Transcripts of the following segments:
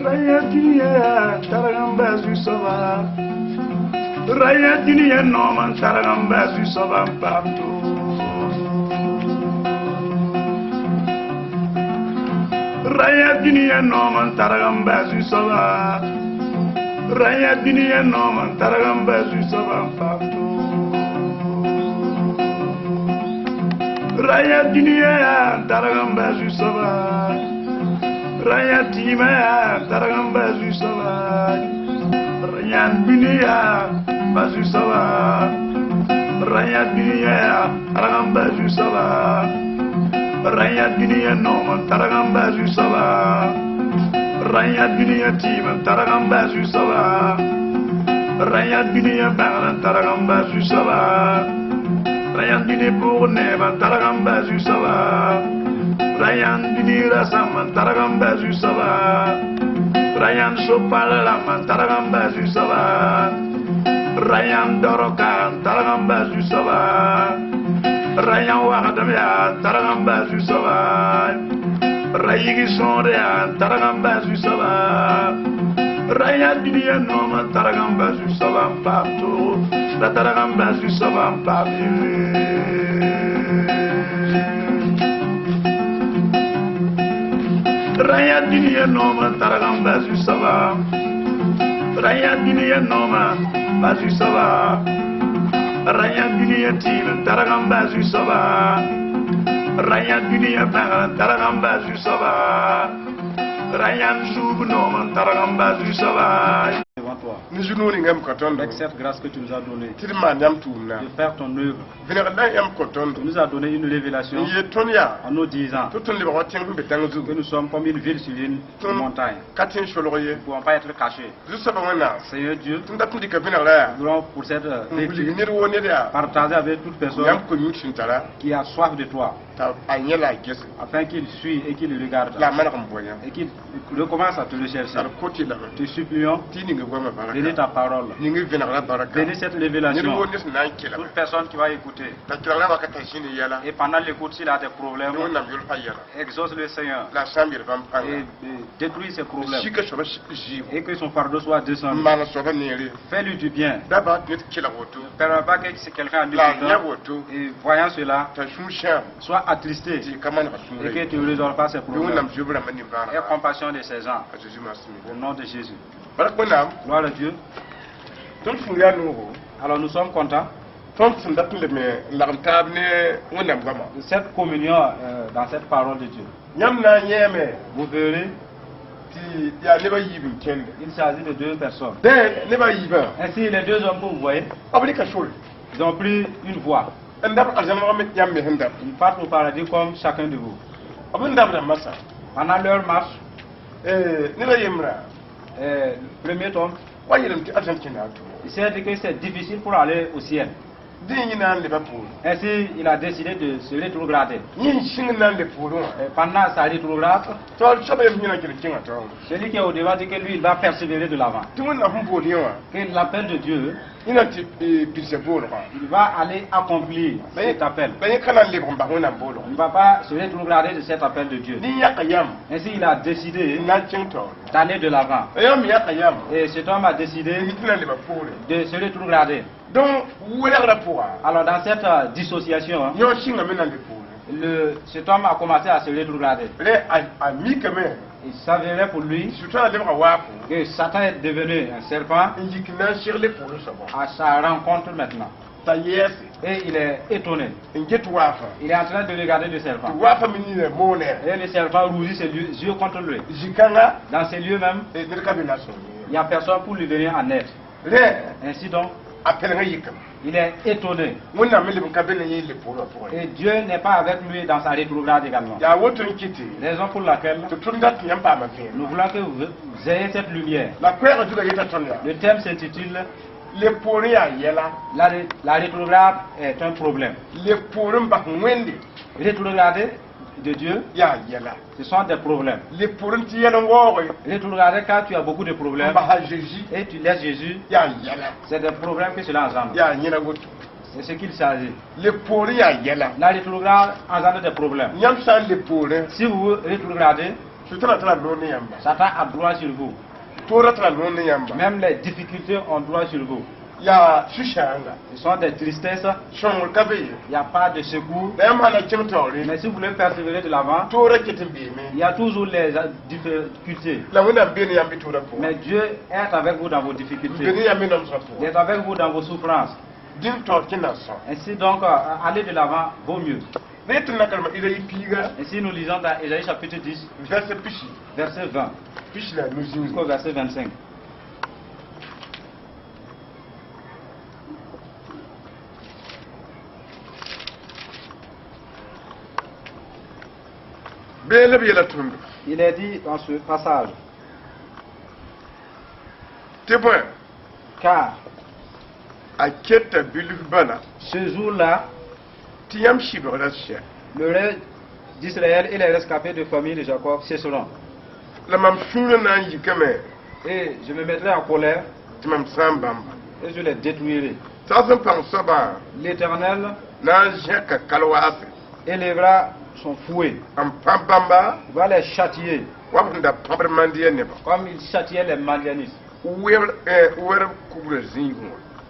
Raya dunia taragam bazu saba. Raya dunia noman taragam bazu saba pamtu. Raya dunia noman taragam bazu saba. Raya dunia noman taragam bazu saba pamtu. Raya dunia taragam bazu saba. Raya tima taragam bazu saba. Raya dunia bazu saba. Raya dunia taragam bazu saba. Raya dunia noman taragam bazu saba. Raya dunia tima taragam bazu saba. Raya dunia baran taragam bazu saba. Raya dunia purne taragam bazu saba. Raya dunia rasam taragam bazu saba. Raya sopala taragam bazu saba. Raya dorokan taragam bazu saba. Raya wakadamya taragam bazu saba. Raya gisonde taragam bazu saba. Raya dunia noma taragam bazu saba partout. La taragam bazu saba partout. Raya dunia noma taragam bazu saba. Raya dunia noma bazu saba. Raya dunia tim taragam bazu saba. Raya dunia baran taragam bazu saba. Raya zub noma taragam bazu saba. Avec cette grâce que tu nous as donnée de faire ton œuvre, tu nous as donné une révélation en nous disant que nous sommes comme une ville sur une montagne. Nous ne pouvons pas être cachés. Seigneur Dieu, nous voulons pour cette vertu partager avec toute personne qui a soif de toi, afin qu'il suit et qu'il regarde et qu'il recommence à te rechercher. Te supplions, bénis ta parole, bénis cette révélation. Toute personne qui va écouter, et pendant l'écoute, s'il a des problèmes, exauce le Seigneur et détruis ses problèmes, et que son fardeau soit descendu. Fais-lui du bien. Ne permets pas que quelqu'un en écoutant et voyant cela soit attristé et que tu ne résolves pas ses problèmes. Aie compassion de ces gens. Au nom de Jésus. Gloire à Dieu. Alors nous sommes contents de cette communion dans cette parole de Dieu. Vous verrez, il s'agit de deux personnes. Ainsi, les deux hommes que vous voyez, ils ont pris une voie. Ils partent au paradis comme chacun de vous. Pendant leur marche, le premier homme, il s'est dit que c'est difficile pour aller au ciel. Ainsi, il a décidé de se rétrograder. Pendant sa rétrograde, celui qui est au devant dit que lui, il va persévérer de l'avant. Que l'appel de Dieu, il va aller accomplir cet appel. Il ne va pas se rétrograder de cet appel de Dieu. Ainsi, il a décidé d'aller de l'avant. Et cet homme a décidé de se rétrograder. Alors, dans cette dissociation, cet homme a commencé à se rétrograder. Il s'avérait pour lui que Satan est devenu un serpent à sa rencontre maintenant. Et il est étonné. Il est en train de regarder le serpent. Et le serpent rougit ses yeux contre lui. Dans ces lieux même, il n'y a personne pour lui venir en aide. Ainsi donc, il est étonné. Et Dieu n'est pas avec lui dans sa rétrograde également. Raison pour laquelle nous voulons que vous ayez cette lumière. Le thème s'intitule La rétrograde est un problème. Rétrograder de Dieu, ce sont des problèmes. Rétrograder quand tu as beaucoup de problèmes et tu laisses Jésus, c'est des problèmes que cela engendre. C'est ce qu'il s'agit. La rétrograde engendre des problèmes. Si vous rétrogradez, Satan a droit sur vous. Même les difficultés ont droit sur vous. Ce sont des tristesses. Il n'y a pas de secours. Mais si vous voulez persévérer de l'avant, il y a toujours les difficultés. Mais Dieu est avec vous dans vos difficultés. Il est avec vous dans vos souffrances. Ainsi donc, aller de l'avant vaut mieux. Ainsi nous lisons dans Ésaïe chapitre 10, verset 20 jusqu'au verset 25. Il est dit dans ce passage, car ce jour-là, le reste d'Israël et les rescapés de famille de Jacob cesseront. Et je me mettrai en colère et je les détruirai. L'Éternel élèvera son fouet, il va les châtier comme il châtiait les Madianistes.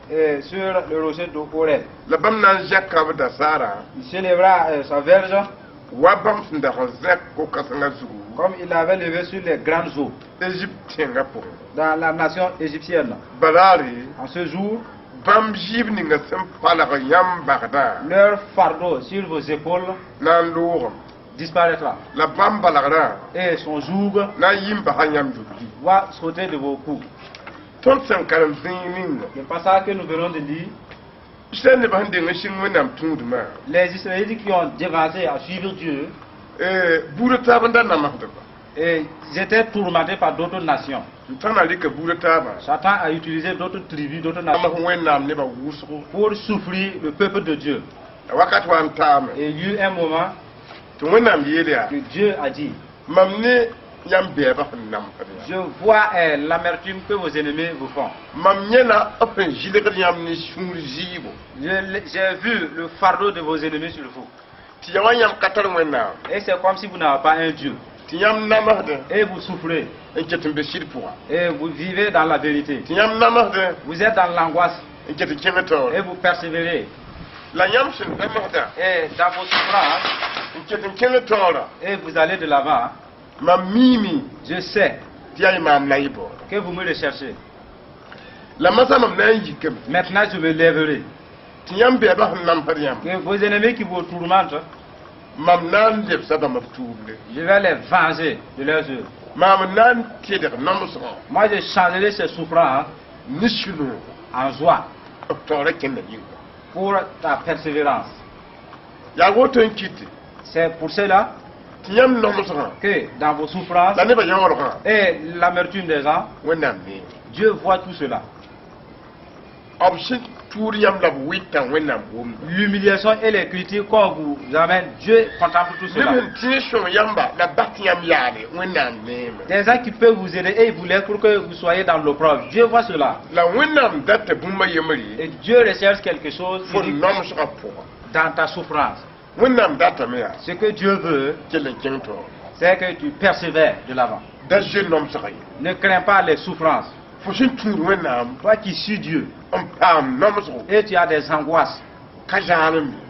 Et sur le rocher d'Oreb, il s'élèvera sa verge comme il avait levé sur les grandes eaux dans la nation égyptienne. En ce jour, leur fardeau sur vos épaules disparaîtra. Et son joug va sauter de vos coups. Le passage que nous venons de lire, les Israélites qui ont dévancé à suivre Dieu, et ils étaient tourmentés par d'autres nations. Satan a utilisé d'autres tribus, d'autres nations pour souffrir le peuple de Dieu. Et il y a eu un moment que Dieu a dit, je vois l'amertume que vos ennemis vous font. J'ai vu le fardeau de vos ennemis sur vous. Et c'est comme si vous n'avez pas un Dieu. Et vous souffrez. Et vous vivez dans la vérité. Vous êtes dans l'angoisse. Et vous persévérez. Et dans vos souffrances, et vous allez de l'avant. Je sais que vous me recherchez. Maintenant je me lèverai. Que vos ennemis qui vous tourmentent, je vais les venger de leurs œuvres. Moi je changerai ces souffrances en joie pour ta persévérance. C'est pour cela que dans vos souffrances et l'amertume des gens, Dieu voit tout cela. L'humiliation et les critiques qu'on vous amène, Dieu contemple tout cela. Des gens qui peuvent vous aider et vous laissent pour que vous soyez dans l'opprobre, Dieu voit cela. Et Dieu recherche quelque chose dans ta souffrance. Ce que Dieu veut, c'est que tu persévères de l'avant. Ne crains pas les souffrances. Toi qui suis Dieu et tu as des angoisses,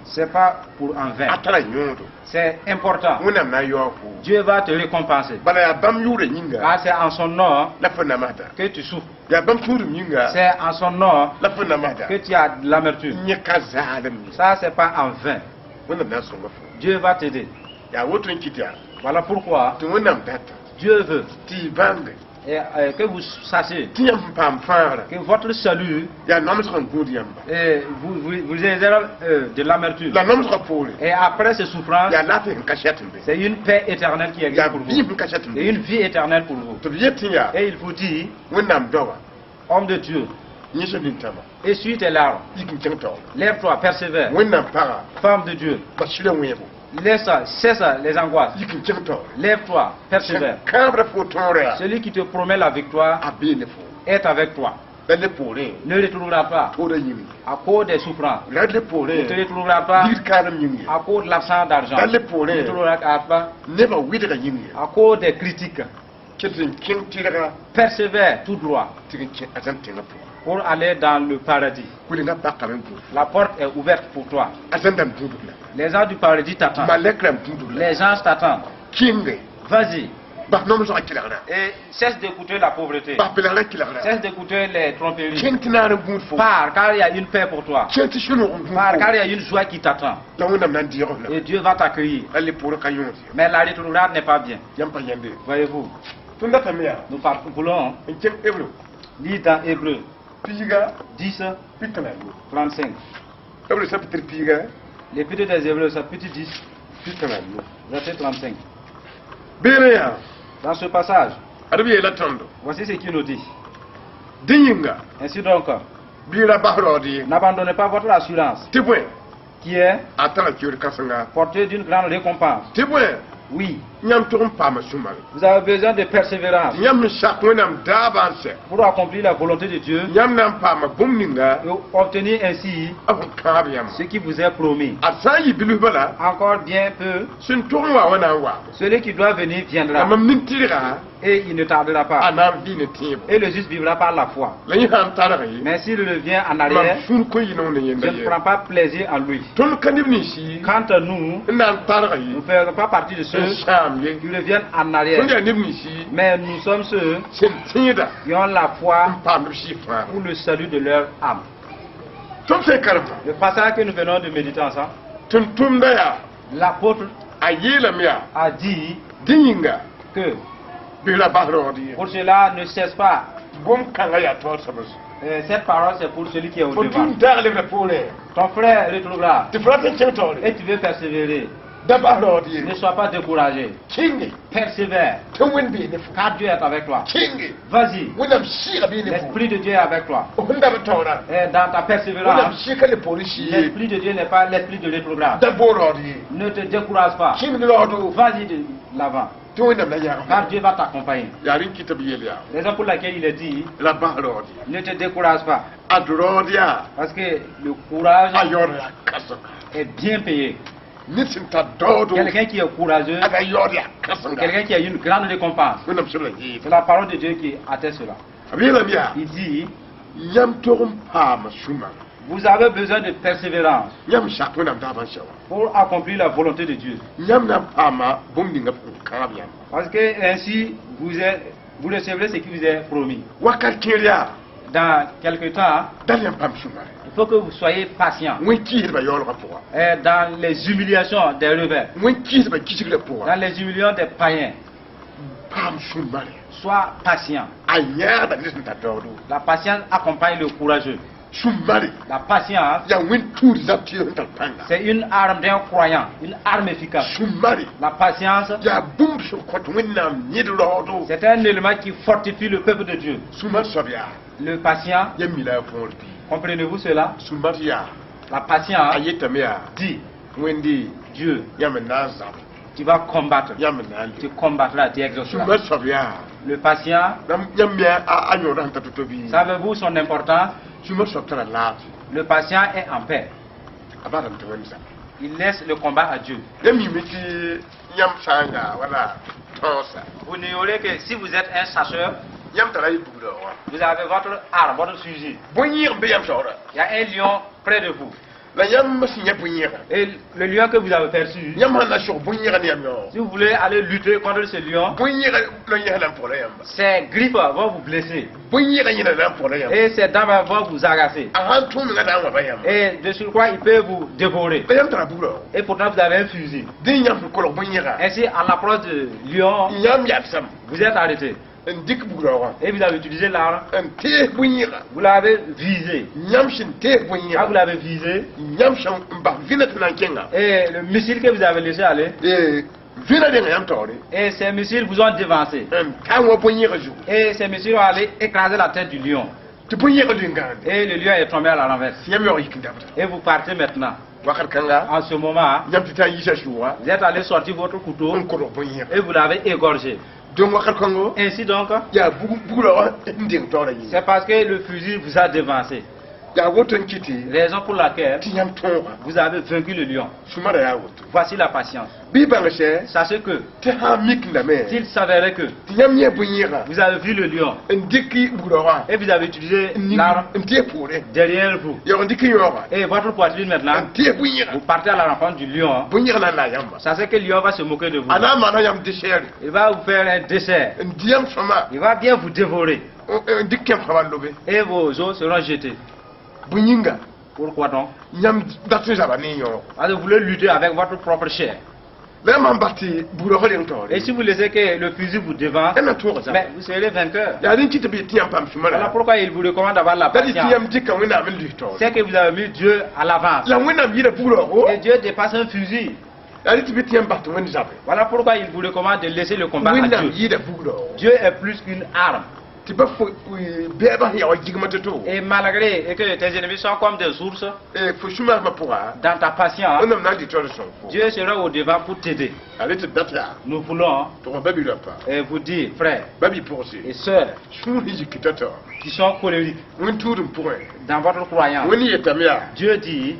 c'est pas pour un vain. C'est important. Dieu va te récompenser. Car c'est en son nom que tu souffres. C'est en son nom que tu as de l'amertume. Ça, c'est pas en vain. Dieu va t'aider. Voilà pourquoi Dieu veut que vous sachiez que votre salut vous réserve de l'amertume. Et après ces souffrances, c'est une paix éternelle qui existe pour vous. Et une vie éternelle pour vous. Et il vous dit, homme de Dieu, essuie tes larmes. Lève-toi, persévère. Femme de Dieu, cesse les angoisses. Lève-toi, persévère. Celui qui te promet la victoire est avec toi. ne retrouvera pas à cause des souffrances. Ne te retrouvera pas à cause de l'absence d'argent. Ne te retrouvera pas à cause des critiques. Persévère tout droit pour aller dans le paradis. La porte est ouverte pour toi. Les gens du paradis t'attendent. Les anges t'attendent. Vas-y. Et cesse d'écouter la pauvreté. Cesse d'écouter les tromperies. Pars, car il y a une paix pour toi. Pars, car il y a une joie qui t'attend. Et Dieu va t'accueillir. Mais la rétrograde n'est pas bien. Voyez-vous. Nous voulons lire dans Hébreu 10, 35. L'épître des Hébreux, chapitre 10, verset 35. Dans ce passage, voici ce qu'il nous dit. Ainsi donc, n'abandonnez pas votre assurance, qui est portée d'une grande récompense. Oui. Vous avez besoin de persévérance pour accomplir la volonté de Dieu et obtenir ainsi ce qui vous est promis. Encore bien peu, celui qui doit venir viendra et il ne tardera pas. Et le juste vivra par la foi. Mais s'il revient en arrière, je ne prends pas plaisir en lui. Quant à nous, nous ne faisons pas partie de ceux qui reviennent en arrière. Mais nous sommes ceux qui ont la foi pour le salut de leur âme. Le passage que nous venons de méditer ensemble, l'apôtre a dit que pour cela ne cesse pas. Cette parole c'est pour celui qui est au devant. Ton frère retrouvera et tu veux persévérer. Ne sois pas découragé. Persévère. Car Dieu est avec toi. Vas-y. L'Esprit de Dieu est avec toi. Et dans ta persévérance, l'Esprit de Dieu n'est pas l'esprit de rétrograde. Ne te décourage pas. Vas-y de l'avant. Car Dieu va t'accompagner. Raison pour laquelle il est dit, ne te décourage pas. Parce que le courage est bien payé. Quelqu'un qui est courageux, quelqu'un qui a une grande récompense. C'est la parole de Dieu qui atteste cela. Il dit, vous avez besoin de persévérance pour accomplir la volonté de Dieu. Parce que ainsi vous recevrez ce qui vous est promis. Dans quelque temps, il faut que vous soyez patient. Dans les humiliations des rebelles, dans les humiliations des païens, sois patient. La patience accompagne le courageux. La patience, c'est une arme d'un croyant, une arme efficace. La patience, c'est un élément qui fortifie le peuple de Dieu. Le patient, comprenez-vous cela? La patience dit, Dieu, tu vas combattre, tu combattras, tu exauceras. Le patient, savez-vous son importance? Le patient est en paix. Il laisse le combat à Dieu. Vous n'ignorez que si vous êtes un chasseur, vous avez votre arme, votre fusil. Il y a un lion près de vous. Et le lion que vous avez perçu, si vous voulez aller lutter contre ce lion, ses griffes vont vous blesser. Et ses dents vont vous agacer. Et de surcroît, il peut vous dévorer. Et pourtant, vous avez un fusil. Ainsi, à l'approche du lion, vous êtes arrêté. Et vous avez utilisé l'arme. Vous l'avez visé. Quand vous l'avez visé, et le missile que vous avez laissé aller, et ces missiles vous ont dévancé. Et ces missiles ont allé écraser la tête du lion. Et le lion est tombé à la renverse. Et vous partez maintenant. En ce moment, vous êtes allé sortir votre couteau et vous l'avez égorgé. Ainsi donc, c'est parce que le fusil vous a devancé. Raison pour laquelle vous avez vaincu le lion. Voici la patience. Sachez que s'il s'avérait que vous avez vu le lion et vous avez utilisé l'arme derrière vous et votre poitrine maintenant, vous partez à la rencontre du lion. Sachez que le lion va se moquer de vous. Il va vous faire un dessert. Il va bien vous dévorer. Et vos os seront jetés. Pourquoi donc? Vous voulez lutter avec votre propre chair. Et si vous laissez que le fusil vous devance, mais vous serez vainqueur. Voilà pourquoi il vous recommande d'avoir la patience. C'est que vous avez mis Dieu à l'avance. Et Dieu dépasse un fusil. Voilà pourquoi il vous recommande de laisser le combat à Dieu. Dieu est plus qu'une arme. Et malgré que tes ennemis sont comme des ours, dans ta patience, Dieu sera au devant pour t'aider. Nous voulons vous dire, frères et sœurs, qui sont colériques dans votre croyance, Dieu dit,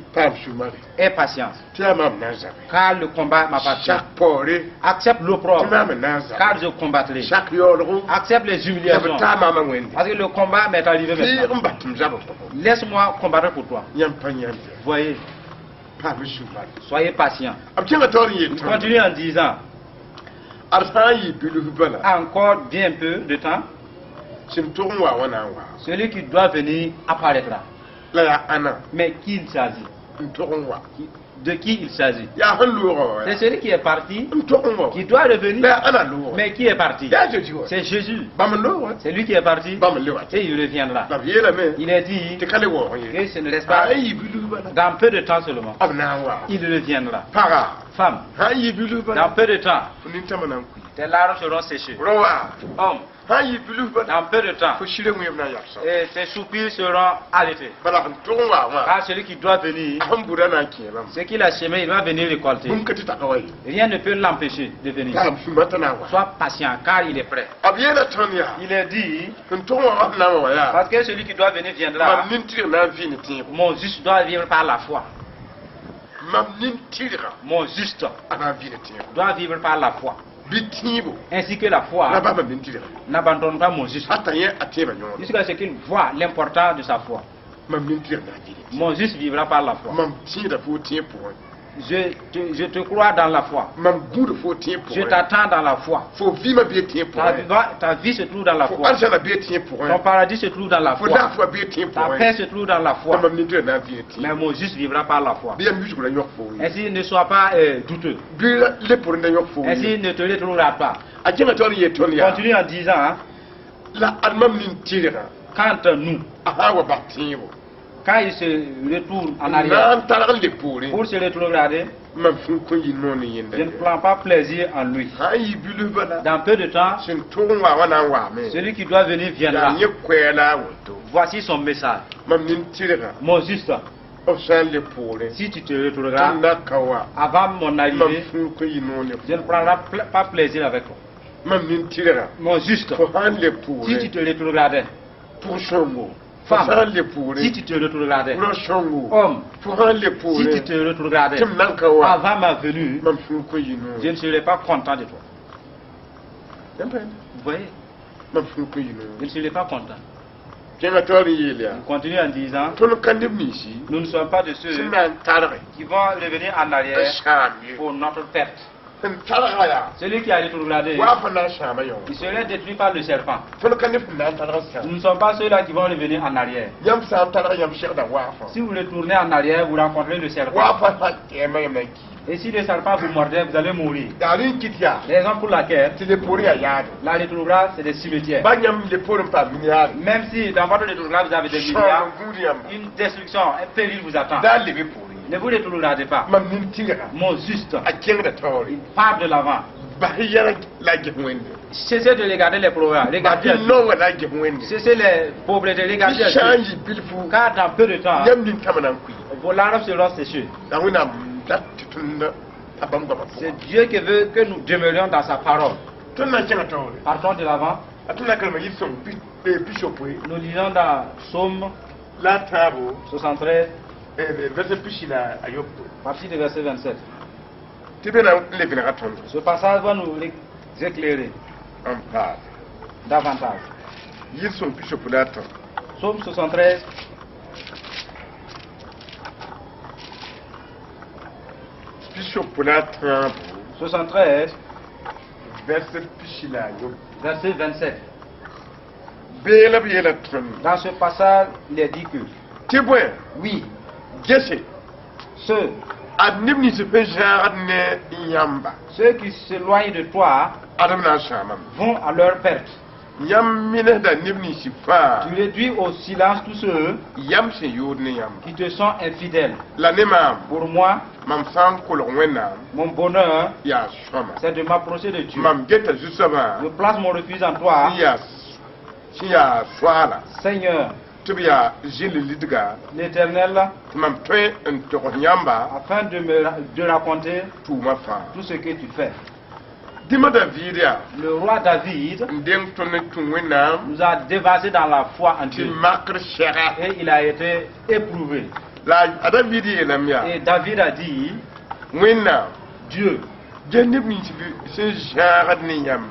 aie patience, car le combat m'appartient. Accepte l'opprobre, car je combattrai. Accepte les humiliations, parce que le combat m'est arrivé maintenant. Laisse-moi combattre pour toi. Voyez, soyez patient. Il continue en disant, encore bien peu de temps, celui qui doit venir apparaîtra. Mais qui il s'agit? De qui il s'agit? C'est celui qui est parti, qui doit revenir. Mais qui est parti? C'est Jésus. C'est lui qui est parti et il reviendra. Il est dit que ce ne reste pas dans peu de temps seulement. Il reviendra. Femme, dans peu de temps, tes larmes seront séchées. Homme, dans peu de temps, et tes soupirs seront arrêtés. Car celui qui doit venir, ce qu'il a semé, il va venir récolter. Rien ne peut l'empêcher de venir. Sois patient, car il est prêt. Il est dit, parce que celui qui doit venir viendra. Mon juste doit vivre par la foi. Mon juste doit vivre par la foi. Ainsi que la foi n'abandonne pas mon juste jusqu'à ce qu'il voit l'importance de sa foi. Mon juste vivra par la foi. Je te crois dans la foi. Je t'attends dans la foi. Ta vie se trouve dans la foi. Ton paradis se trouve dans la foi. Ta paix se trouve dans la foi. Mais mon juste vivra par la foi. Ainsi ne sois pas douteux. Ainsi ne te retrouvera pas. Continue en disant, quand nous, quand il se retourne en arrière pour se retrouver, je ne prends pas plaisir en lui. Dans peu de temps, celui qui doit venir viendra. Voici son message. Mon juste, si tu te retrouveras avant mon arrivée, je ne prendrai pas plaisir avec toi. Mon juste, si tu te retrouveras, femme, si tu te retrouverais, homme, si tu te retrouverais avant ma venue, je ne serai pas content de toi. Vous voyez? Je ne serai pas content. Il continue en disant, nous ne sommes pas de ceux qui vont revenir en arrière pour notre perte. Celui qui a rétrogradé, il serait détruit par le serpent. Nous ne sommes pas ceux-là qui vont revenir en arrière. Si vous retournez en arrière, vous rencontrez le serpent. Et si le serpent vous mordait, vous allez mourir. Raison pour laquelle la rétrograde, c'est des cimetières. Même si dans votre rétrograde, vous avez des milliards, une destruction, un péril vous attend. Ne vous rétrogradez pas. Mon juste, il part de l'avant. Cessez de regarder les programmes. Cessez les pauvretés. Regardez. Car dans peu de temps, vos larmes seront séchées. C'est Dieu qui veut que nous demeurions dans sa parole. Partons de l'avant. Nous lisons dans Psaume 73, partie du verset 27. Ce passage va nous éclairer davantage. Psaume 73, verset 27. Dans ce passage, il est dit que oui, ceux qui s'éloignent de toi vont à leur perte. Tu réduis au silence tous ceux qui te sont infidèles. Pour moi, mon bonheur, c'est de m'approcher de Dieu. Je place mon refuge en toi, Seigneur, l'Éternel, afin de raconter tout ce que tu fais. Le roi David nous a dévasé dans la foi en Dieu et il a été éprouvé. Et David a dit, Dieu,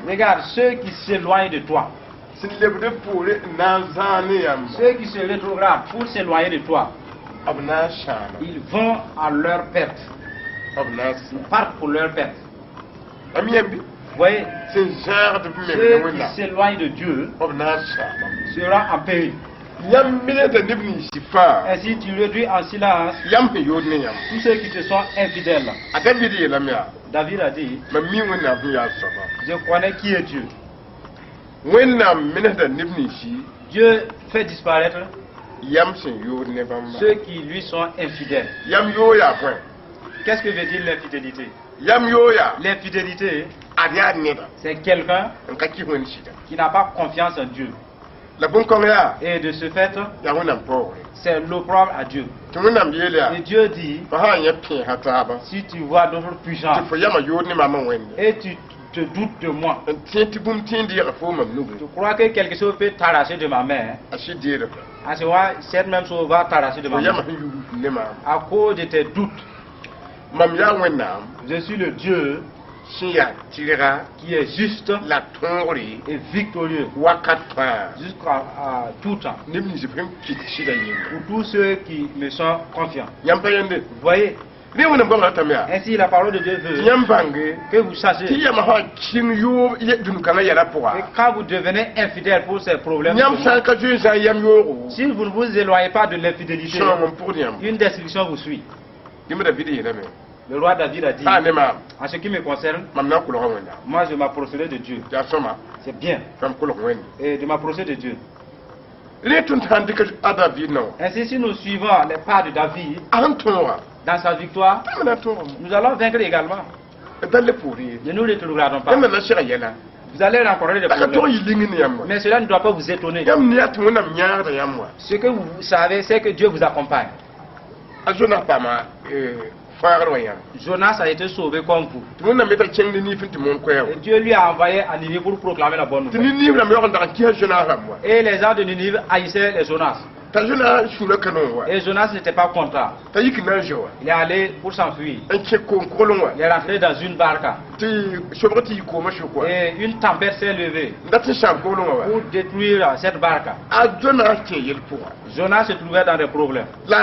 regarde ceux qui s'éloignent de toi, ceux qui se rétrogradent pour s'éloigner de toi, ils vont à leur perte. Ils partent pour leur perte. Vous voyez, ceux qui s'éloignent de Dieu seront en péril. Ainsi tu réduis en silence tous ceux qui te sont infidèles. David a dit, je connais qui est Dieu. Dieu fait disparaître ceux qui lui sont infidèles. Qu'est-ce que veut dire l'infidélité? L'infidélité, c'est quelqu'un qui n'a pas confiance en Dieu. Et de ce fait, c'est l'opprobre à Dieu. Et Dieu dit, si tu vois d'autres puissants et tu te doutes de moi, tu crois que quelque chose peut t'arracher de ma main, à ce moment, cette même chose va t'arracher de ma main à cause de tes doutes. Je suis le Dieu qui est juste et victorieux jusqu'à tout temps pour tous ceux qui me sont confiants. Vous voyez, ainsi la parole de Dieu veut que vous sachiez que quand vous devenez infidèle pour ces problèmes, si vous ne vous éloignez pas de l'infidélité, une destruction vous suit. Le roi David a dit, en ce qui me concerne, moi je m'approcherai de Dieu. C'est bien. Et de m'approcher de Dieu. Ainsi, si nous suivons les pas de David, dans sa victoire, nous allons vaincre également. Ne nous rétrogradons pas. Vous allez rencontrer des problèmes. Mais cela ne doit pas vous étonner. Ce que vous savez, c'est que Dieu vous accompagne. Jonas a été sauvé comme vous. Et Dieu lui a envoyé à Ninive pour proclamer la bonne nouvelle. Et les gens de Ninive haïssaient les Jonas. Et Jonas n'était pas content. Il est allé pour s'enfuir. Il est rentré dans une barque. Et une tempête s'est levée pour détruire cette barque. Jonas se trouvait dans des problèmes. Il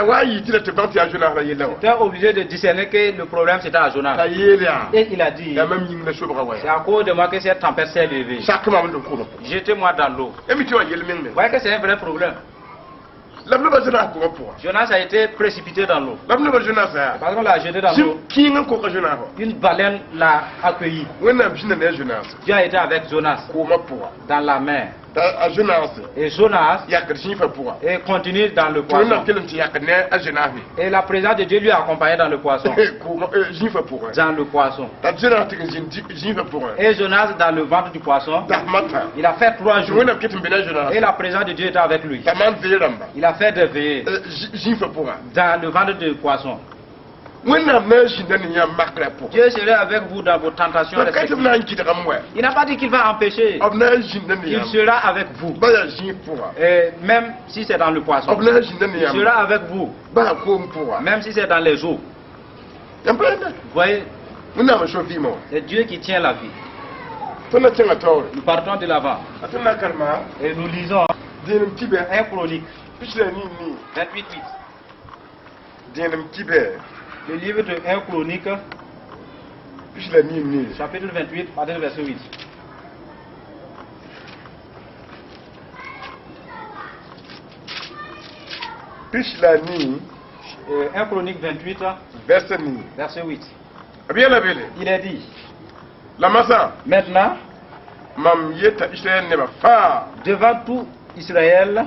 était obligé de discerner que le problème c'était à Jonas. Et il a dit, c'est à cause de moi que cette tempête s'est levée. Jetez-moi dans l'eau. Vous voyez que c'est un vrai problème. Jonas a été précipité dans l'eau. Parce qu'on l'a jeté dans l'eau. Une baleine l'a accueilli. Dieu a été avec Jonas dans la mer. Et Jonas continue dans le poisson. Et la présence de Dieu lui a accompagné dans le poisson. Dans le poisson. Et Jonas dans le ventre du poisson. Il a fait 3 jours. Et la présence de Dieu était avec lui. Il a fait des veillées dans le ventre du poisson. Dieu serait avec vous dans vos tentations respectives. Il n'a pas dit qu'il va empêcher. Il sera avec vous. Et même si c'est dans le poisson, il sera avec vous. Même si c'est dans les eaux. Vous voyez, c'est Dieu qui tient la vie. Nous partons de l'avant. Et nous lisons 1 Chronique 28:8. Le livre de 1 Chronique, chapitre 28, partir du verset 8. Et 1 Chronique 28, verset 8. Il est dit, maintenant, devant tout Israël,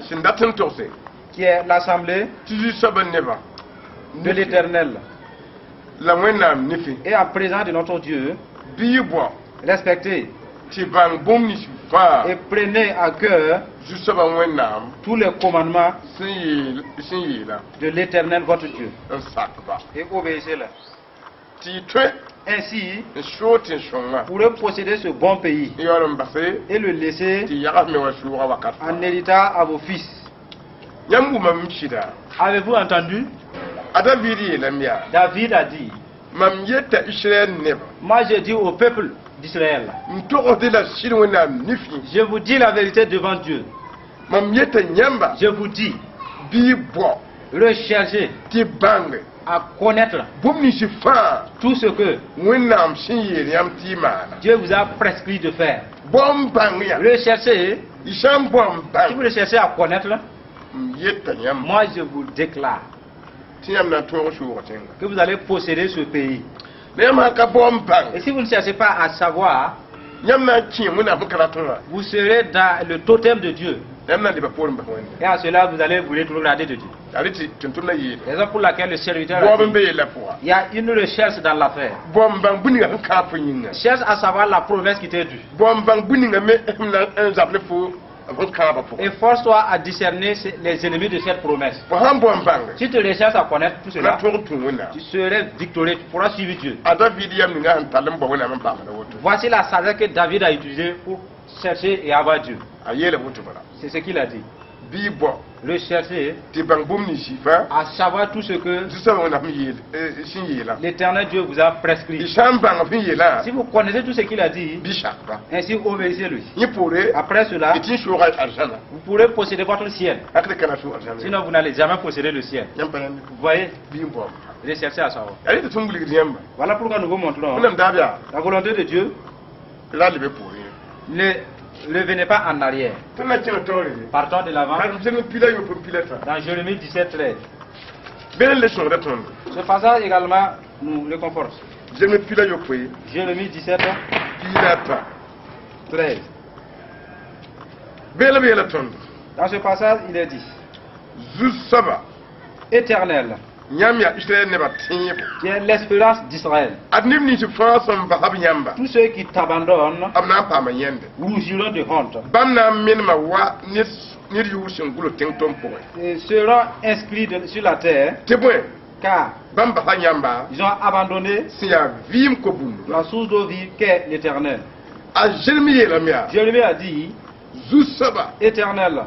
qui est l'assemblée de l'Éternel, et en présence de notre Dieu, respectez et prenez à cœur tous les commandements de l'Éternel votre Dieu et obéissez-le. Ainsi, vous pourrez posséder ce bon pays et le laisser en héritage à vos fils. Avez-vous entendu? David a dit, moi je dis au peuple d'Israël, je vous dis la vérité devant Dieu. Je vous dis, recherchez à connaître tout ce que Dieu vous a prescrit de faire. Recherchez, si vous recherchez à connaître, moi je vous déclare que vous allez posséder ce pays. Et si vous ne cherchez pas à savoir, vous serez dans le totem de Dieu. Et à cela, vous allez vous rétrograder de Dieu. Raison pour laquelle le serviteur a dit, il y a une recherche dans l'affaire. Cherche à savoir la promesse qui t'est due. Et force-toi à discerner les ennemis de cette promesse. Si tu recherches à connaître tout cela, tu serais victorieux, tu pourras suivre Dieu. Voici la sagesse que David a utilisée pour chercher et avoir Dieu. C'est ce qu'il a dit. Rechercher à savoir tout ce que l'Éternel Dieu vous a prescrit. Si vous connaissez tout ce qu'il a dit, ainsi obéissez-lui. Après cela, vous pourrez posséder votre ciel. Sinon, vous n'allez jamais posséder le ciel. Vous voyez? Recherchez à savoir. Voilà pourquoi nous vous montrons la volonté de Dieu. Ne venez pas en arrière. Partons de l'avant. Dans Jérémie 17:13. Ce passage également nous le conforte. Jérémie 17:13. Dans ce passage, il est dit, Éternel, qui est l'espérance d'Israël, tous ceux qui t'abandonnent rougiront de honte et seront inscrits sur la terre, car ils ont abandonné la source d'eau vive qu'est l'Éternel. Jérémie a dit, Éternel,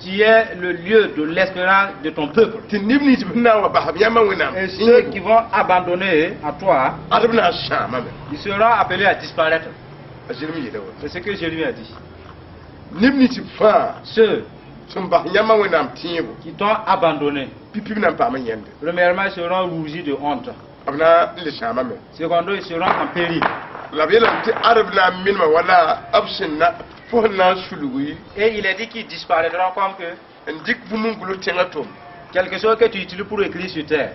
qui est le lieu de l'espérance de ton peuple. Et ceux qui vont abandonner à toi, ils seront appelés à disparaître. C'est ce que Jérémie a dit. Ceux qui t'ont abandonné, premièrement, ils seront rougis de honte. Secondo, ils seront en péril. Et il est dit qu'ils disparaîtront comme que quelque chose que tu utilises pour écrire sur terre.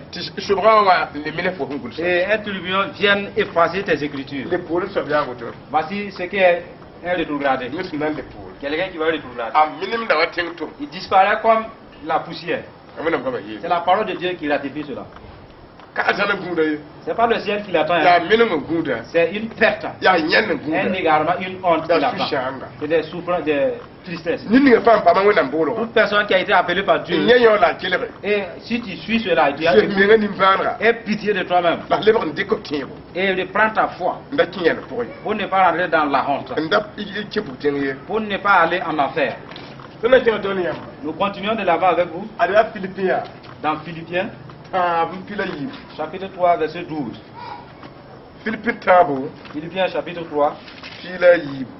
Et un tourbillon vient effacer tes écritures. Voici ce qu'est un rétrogradé. Quelqu'un qui va rétrograder. Il disparaît comme la poussière. C'est la parole de Dieu qui ratifie cela. C'est pas le ciel qui l'attend. C'est une perte. Un égarement, une honte qui l'attend. C'est des souffrances, des tristesses. Toute personne qui a été appelée par Dieu. Et si tu suis cela, tu as aie pitié de toi-même. Et prends ta foi. Pour ne pas rentrer dans la honte. Pour ne pas aller en enfer. Nous continuons de l'avant avec vous. Dans Philippiens. Chapitre 3, verset 12. Philippiens chapitre 3,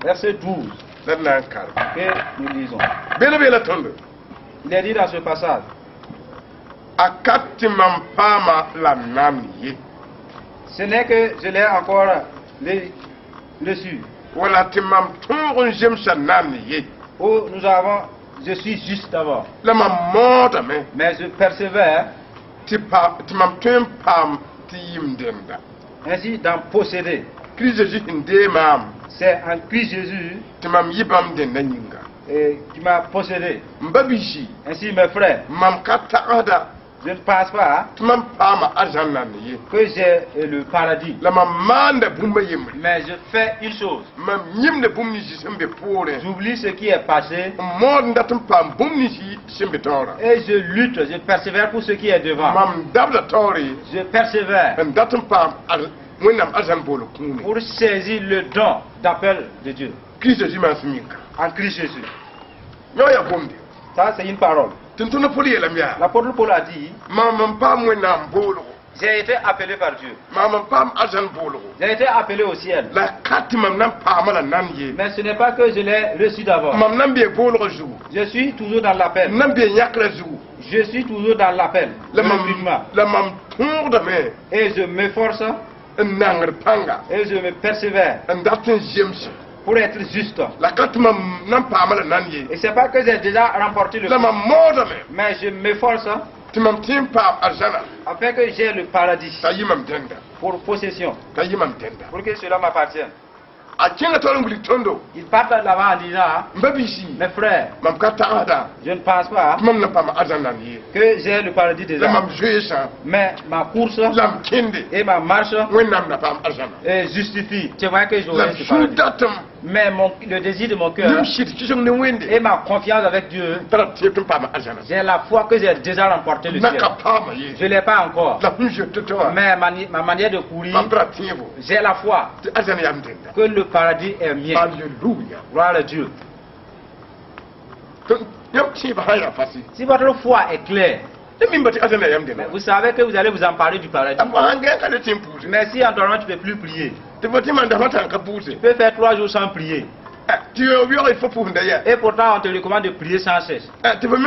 verset 12. Que nous lisons. Il est dit dans ce passage. Ce n'est que je l'ai encore reçu. Où nous avons, je suis juste d'abord. Mais je persévère. Ainsi d'en posséder. C'est en Christ Jésus et qui m'a possédé. Ainsi mes frères, je ne pense pas que j'ai le paradis. Mais je fais une chose. J'oublie ce qui est passé. Et je lutte, je persévère pour ce qui est devant. Je persévère pour saisir le don d'appel de Dieu. En Christ Jésus. Ça, c'est une parole. L'apôtre Paul a dit, j'ai été appelé par Dieu. J'ai été appelé au ciel. Mais ce n'est pas que je l'ai reçu d'abord. Je suis toujours dans l'appel. Je suis toujours dans l'appel. Et je m'efforce. Et je me persévère. Pour être juste. Et c'est pas que j'ai déjà remporté le prix. Mais je m'efforce afin que j'ai le paradis pour possession. Pour que cela m'appartienne. Il part de l'avant en disant, mes frères, je ne pense pas que j'ai le paradis déjà. Mais ma course et ma marche justifient. C'est vrai que j'aurai ce paradis. Mais le désir de mon cœur et ma confiance avec Dieu, j'ai la foi que j'ai déjà remporté le ciel. Je ne l'ai pas encore. Mais ma manière de courir, j'ai la foi que le paradis est mien. Alléluia. Gloire à Dieu. Si votre foi est claire, vous savez que vous allez vous emparer du paradis. Mais si en dormant tu ne peux plus prier, tu peux faire 3 jours sans prier. Et pourtant on te recommande de prier sans cesse. Tu peux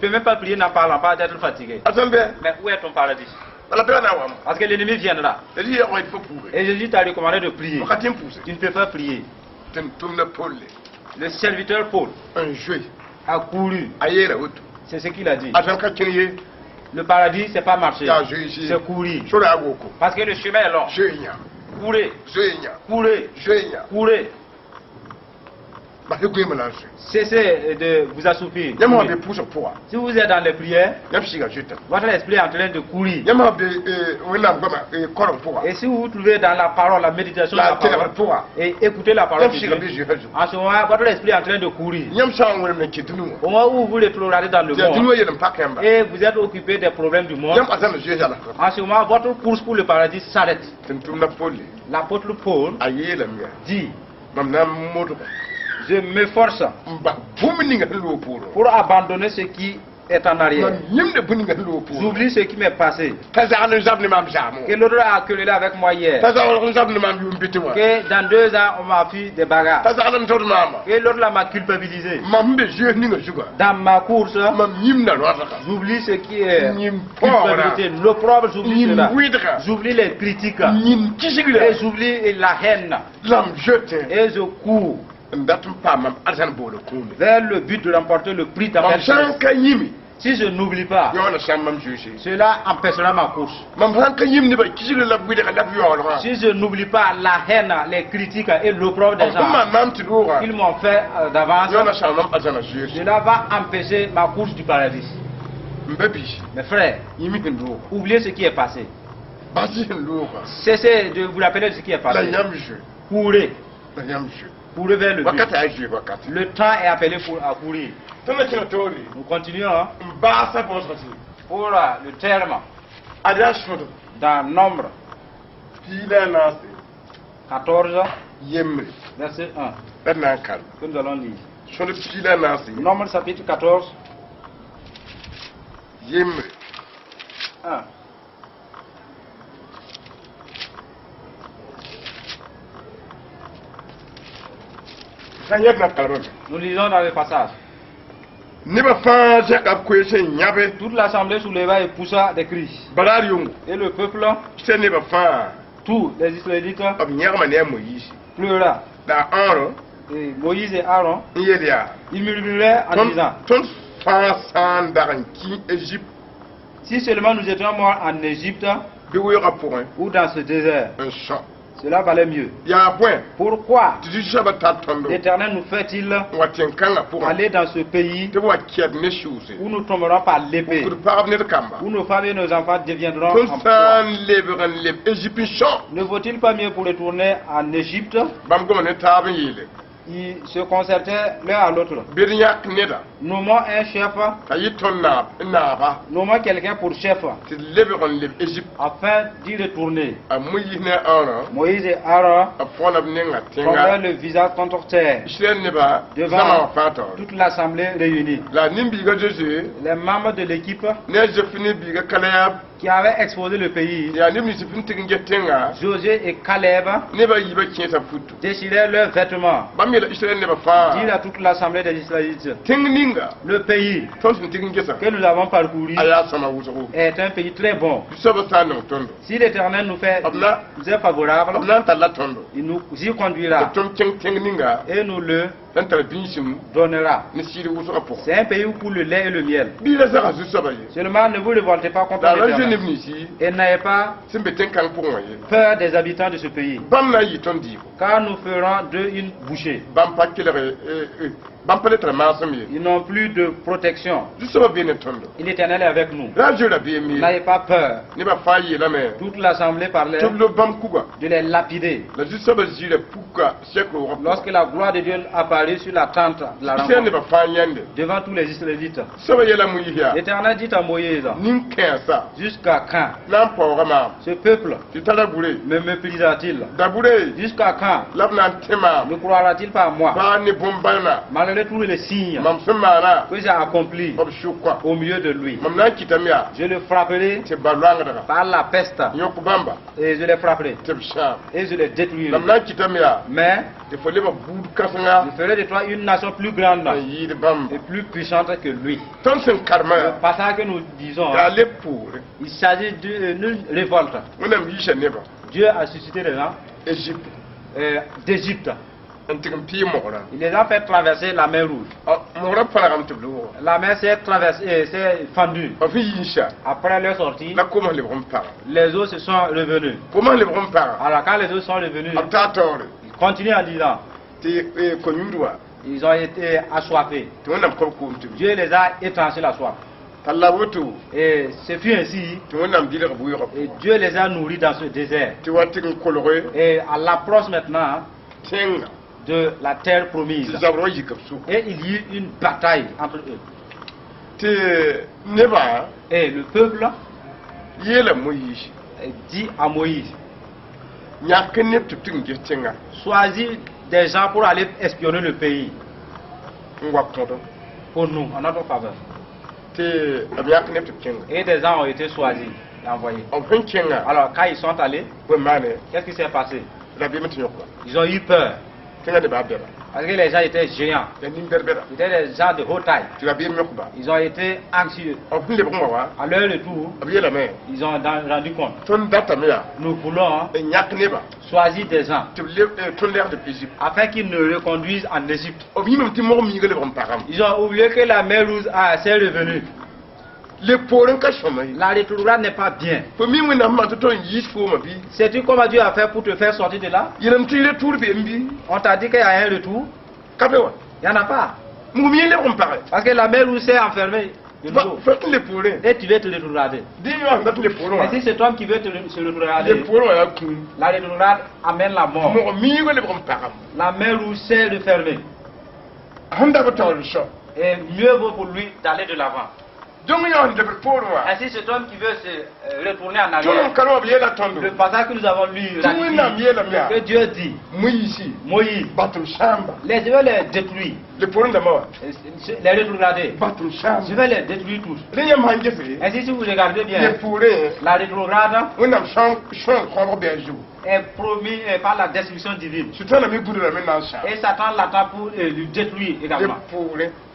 même pas prier n'en parlant pas, d'être fatigué. Mais où est ton paradis? Parce que l'ennemi viendra. Et Jésus t'a recommandé de prier. Tu ne peux pas prier. Le serviteur Paul a couru. C'est ce qu'il a dit. Le paradis, c'est pas marcher, c'est courir. Parce que le chemin est long. Courez. Courez. Courez. Cessez de vous assoupir. Si vous êtes dans les prières, votre esprit est en train de courir. Et si vous vous trouvez dans la parole, la méditation de la parole, et écoutez la parole de Dieu, en ce moment, votre esprit est en train de courir. Au moment où vous les regardez dans le monde, et vous êtes occupé des problèmes du monde, en ce moment, votre course pour le paradis s'arrête. L'apôtre Paul dit, je m'efforce pour abandonner ce qui est en arrière. J'oublie ce qui m'est passé. Que l'autre a acculé avec moi hier. Que dans 2 ans, on m'a fait des bagarres. Que l'autre m'a culpabilisé. Dans ma course, j'oublie ce qui est culpabilité. L'opprobre, j'oublie cela. J'oublie les critiques. Et j'oublie la haine. Et je cours vers le but de remporter le prix d'appel. Si je n'oublie pas, cela empêchera ma course. Si je n'oublie pas la haine, les critiques et l'opprobre des gens qu'ils m'ont fait d'avance, cela va empêcher ma course du paradis. Mes frères, oubliez ce qui est passé. Cessez de vous rappeler de ce qui est passé. Courez. Courez vers le but. Le temps est appelé à courir. Nous continuons. Hein? Pour le terme. Dans nombre 14, verset 1. Que nous allons lire. Nombre chapitre 14. 1. Nous lisons dans le passage. Toute l'assemblée souleva et poussa des cris. Et le peuple, tous les Israélites, pleura. Et Moïse et Aaron, ils murmuraient en disant, si seulement nous étions morts en Égypte ou dans ce désert, cela valait mieux. Pourquoi l'Éternel nous fait-il aller dans ce pays où nous tomberons par l'épée, où nos femmes et nos enfants deviendront en proie? Ne vaut-il pas mieux pour retourner en Égypte? Ils se concertaient l'un à l'autre. Nommons un chef, nommons quelqu'un pour chef, afin d'y retourner. Moïse et Aaron tombèrent le visage contre terre devant toute l'assemblée réunie. Les membres de l'équipe qui avaient exposé le pays, Josué et Caleb, déchirèrent leurs vêtements. Dire à toute l'assemblée des Israélites, le pays que nous avons parcouru est un pays très bon. Si l'Éternel nous est favorable, il nous y conduira et nous le donnera. C'est un pays où coule le lait et le miel. Seulement ne vous révoltez pas contre l'Éternel et n'ayez pas peur des habitants de ce pays, car nous ferons d'eux une bouchée. Ils n'ont plus de protection. Et l'Éternel est avec nous. N'ayez pas peur. Toute l'assemblée parlait de les lapider. Lorsque la gloire de Dieu apparaît sur la tente de la rencontre, devant tous les Israélites, l'Éternel dit à Moïse, jusqu'à quand ce peuple me méprisera-t-il? Jusqu'à quand ne croira-t-il pas à moi, malgré tous les signes que j'ai accomplis au milieu de lui? Je le frapperai par la peste et je les frapperai et je les détruirai. Mais je ferai de toi une nation plus grande et plus puissante que lui. Le passage que nous disons, il s'agit d'une révolte. Dieu a suscité les gens d'Égypte. Il les a fait traverser la mer Rouge. La mer s'est fendue. Après leur sortie, les eaux se sont revenues. Alors quand les eaux sont revenues, ils continuent en disant, ils ont été assoiffés. Dieu les a étanché la soif. Et ce fut ainsi. Et Dieu les a nourris dans ce désert. Et à l'approche maintenant de la terre promise, et il y eut une bataille entre eux. Et le peuple dit à Moïse, choisis des gens pour aller espionner le pays pour nous, en notre faveur. Et des gens ont été choisis et envoyés. Alors quand ils sont allés, qu'est-ce qui s'est passé? Ils ont eu peur. Parce que les gens étaient géants. Ils étaient des gens de haute taille. Ils ont été anxieux. À leur retour, ils ont rendu compte. Nous voulons choisir des gens afin qu'ils nous reconduisent en Égypte. Ils ont oublié que la mer Rouge s'est revenue. La rétrograde n'est pas bien. Sais-tu comment Dieu a fait pour te faire sortir de là? On t'a dit qu'il y a un retour. Il n'y en a pas. Parce que la mer Rouge s'est enfermée. Et tu veux te rétrograder. Et si c'est homme qui veut se rétrograder, la rétrograde amène la mort. La mer rouge sert de fermer. Et mieux vaut pour lui d'aller de l'avant. Ainsi, cet homme qui veut se retourner en arrière, le passage que nous avons lu, que Dieu dit, Moïse, je vais les détruire, les rétrograder, je vais les détruire tous. Ainsi, si vous regardez bien, la rétrograde est promis par la destruction divine. Et Satan l'attend pour lui détruire également.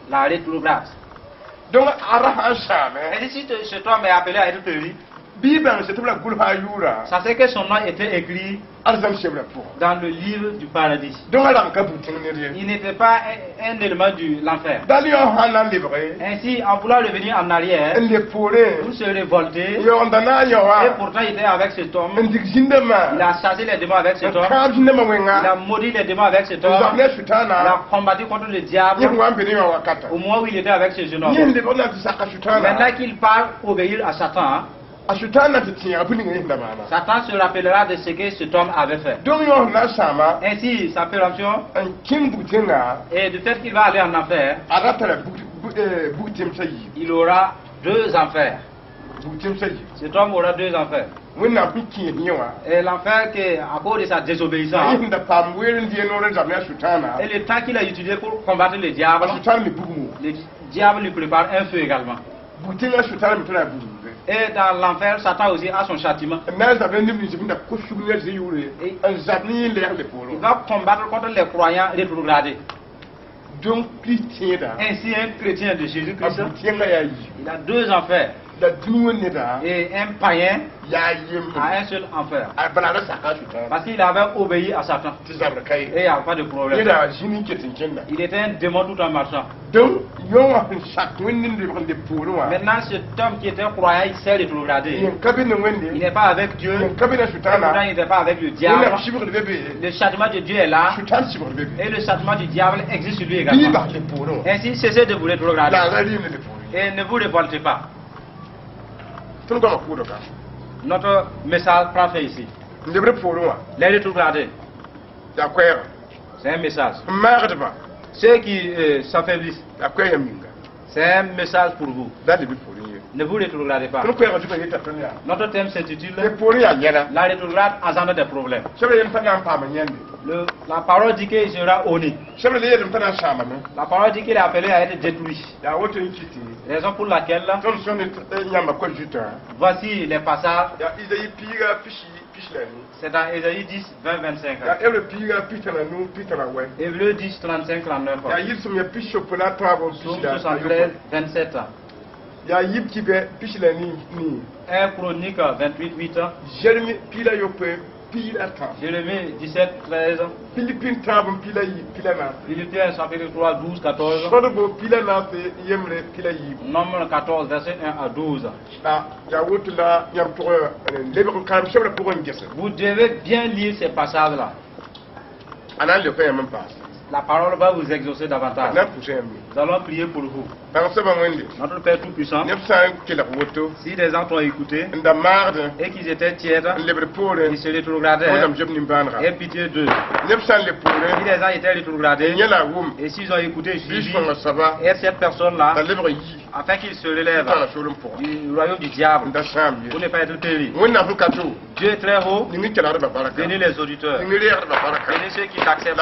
La rétrograde. Donc, et si cet homme est appelé à être péri, ça c'est que son nom était écrit dans le livre du paradis. Il n'était pas un élément de l'enfer. Ainsi, en voulant revenir en arrière, pour se révolter, et pourtant il était avec cet homme, il a chassé les démons avec cet homme, il a maudit les démons avec cet homme, il a combattu contre le diable au moment où il était avec ce jeune homme. Maintenant qu'il part obéir à Satan, Satan se rappellera de ce que cet homme avait fait. Ainsi, sa péremption et du fait qu'il va aller en enfer, il aura deux enfers. Cet homme aura deux enfers. Et l'enfer à cause de sa désobéissance et le temps qu'il a utilisé pour combattre le diable lui prépare un feu également. Et dans l'enfer, Satan aussi a son châtiment. Il va combattre contre les croyants rétrogradés. Ainsi, un chrétien de Jésus-Christ, il a deux enfers. Et un païen a un seul enfer. Parce qu'il avait obéi à Satan. Et il n'y a pas de problème. Il était un démon tout en marchant. Maintenant, cet homme qui était croyant, il s'est rétrogradé. Il n'est pas avec Dieu. Il n'est pas avec le diable. Le châtiment de Dieu est là. Et le châtiment du diable existe sur lui également. Ainsi, cessez de vous rétrograder. Et ne vous révoltez pas. Notre message prend fait ici. Les rétrogradés. C'est un message. Ceux qui s'affaiblissent. C'est un message pour vous. Ne vous rétrogradez pas. Notre thème s'intitule La rétrograde engendre des problèmes. La parole dit qu'il sera honni. La parole dit qu'il est appelé à être détruit. Raison pour laquelle voici les passages. C'est dans Ésaïe 10, 20, 25. Hébreux 10, 35, 39. Psaume 73, 27. 1 Chronique 28, 8. Jérémie 17, 13. Philippiens chapitre 3, 12, 14. Nombre 14, verset 1 à 12. Vous devez bien lire ces passages-là. La parole va vous exaucer davantage. Nous allons prier pour vous. Notre Père Tout-Puissant, si les gens t'ont écouté et qu'ils étaient tièdes, ils se rétrogradaient, aie pitié d'eux. Si les gens étaient rétrogradés et s'ils ont écouté et suivi, et cette personne-là, afin qu'ils se relèvent du royaume du diable, pour ne pas être péri. Dieu est très haut, bénis les auditeurs, bénis ceux qui t'acceptent.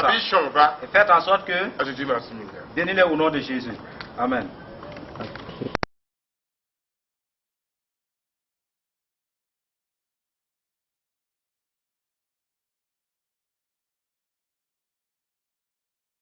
Et faites en sorte que, bénis-les au nom de Jésus. Amen.